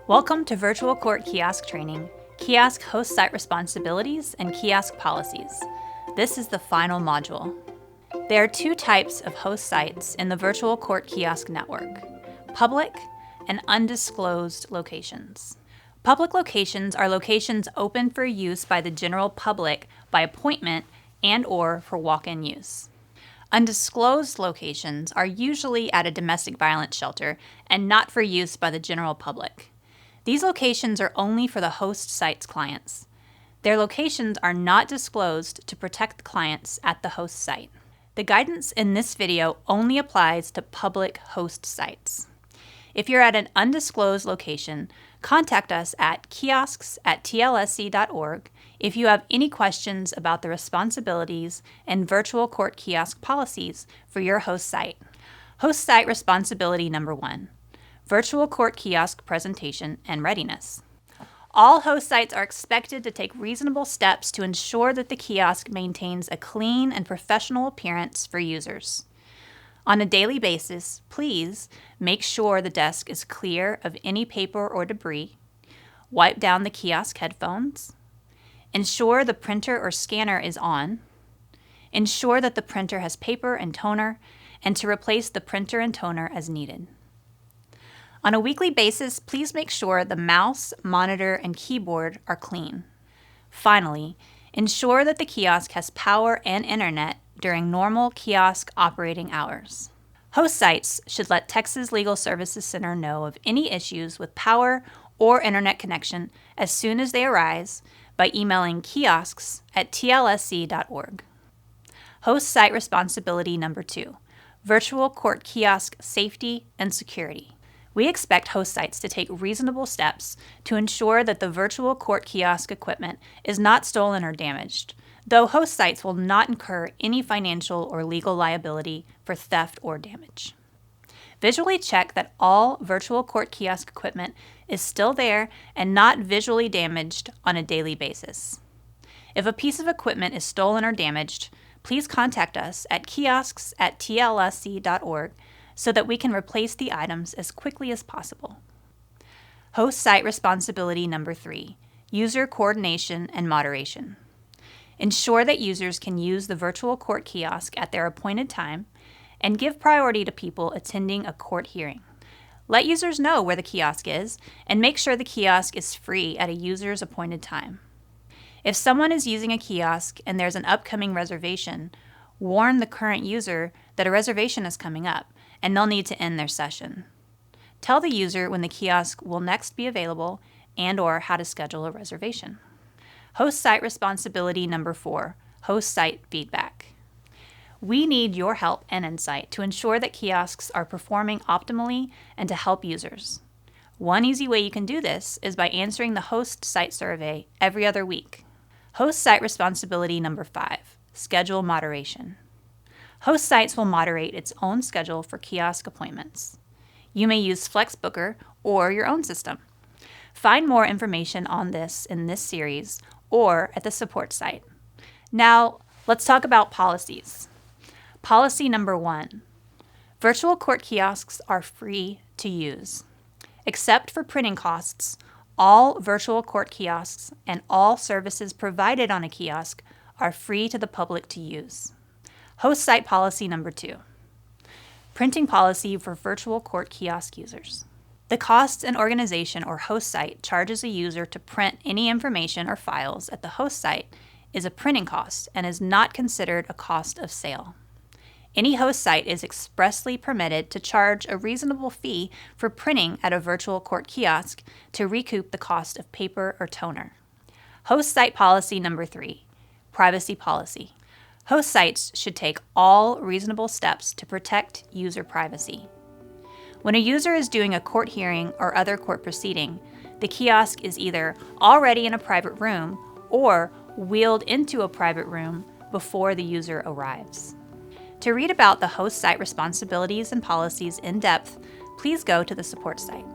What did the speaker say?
Welcome to Virtual Court Kiosk Training, Kiosk Host Site Responsibilities, and Kiosk Policies. This is the final module. There are two types of host sites in the Virtual Court Kiosk network: public and undisclosed locations. Public locations are locations open for use by the general public by appointment and/or for walk-in use. Undisclosed locations are usually at a domestic violence shelter and not for use by the general public. These locations are only for the host site's clients. Their locations are not disclosed to protect the clients at the host site. The guidance in this video only applies to public host sites. If you're at an undisclosed location, contact us at kiosks@tlsc.org if you have any questions about the responsibilities and virtual court kiosk policies for your host site. Host site responsibility number 1, virtual court kiosk presentation and readiness. All host sites are expected to take reasonable steps to ensure that the kiosk maintains a clean and professional appearance for users. On a daily basis, please make sure the desk is clear of any paper or debris, wipe down the kiosk headphones, ensure the printer or scanner is on, ensure that the printer has paper and toner, and to replace the printer and toner as needed. On a weekly basis, please make sure the mouse, monitor, and keyboard are clean. Finally, ensure that the kiosk has power and internet during normal kiosk operating hours. Host sites should let Texas Legal Services Center know of any issues with power or internet connection as soon as they arise by emailing kiosks@tlsc.org. Host site responsibility number 2, virtual court kiosk safety and security. We expect host sites to take reasonable steps to ensure that the virtual court kiosk equipment is not stolen or damaged, though host sites will not incur any financial or legal liability for theft or damage. Visually check that all virtual court kiosk equipment is still there and not visually damaged on a daily basis. If a piece of equipment is stolen or damaged, please contact us at kiosks@tlsc.org so that we can replace the items as quickly as possible. Host site responsibility number 3, user coordination and moderation. Ensure that users can use the virtual court kiosk at their appointed time and give priority to people attending a court hearing. Let users know where the kiosk is and make sure the kiosk is free at a user's appointed time. If someone is using a kiosk and there's an upcoming reservation, warn the current user that a reservation is coming up and they'll need to end their session. Tell the user when the kiosk will next be available and/or how to schedule a reservation. Host site responsibility number 4, host site feedback. We need your help and insight to ensure that kiosks are performing optimally and to help users. One easy way you can do this is by answering the host site survey every other week. Host site responsibility number 5, schedule moderation. Host sites will moderate its own schedule for kiosk appointments. You may use FlexBooker or your own system. Find more information on this in this series or at the support site. Now, let's talk about policies. Policy number 1, virtual court kiosks are free to use. Except for printing costs, all virtual court kiosks and all services provided on a kiosk are free to the public to use. Host site policy number 2, printing policy for virtual court kiosk users. The costs an organization or host site charges a user to print any information or files at the host site is a printing cost and is not considered a cost of sale. Any host site is expressly permitted to charge a reasonable fee for printing at a virtual court kiosk to recoup the cost of paper or toner. Host site policy number 3, privacy policy. Host sites should take all reasonable steps to protect user privacy. When a user is doing a court hearing or other court proceeding, the kiosk is either already in a private room or wheeled into a private room before the user arrives. To read about the host site responsibilities and policies in depth, please go to the support site.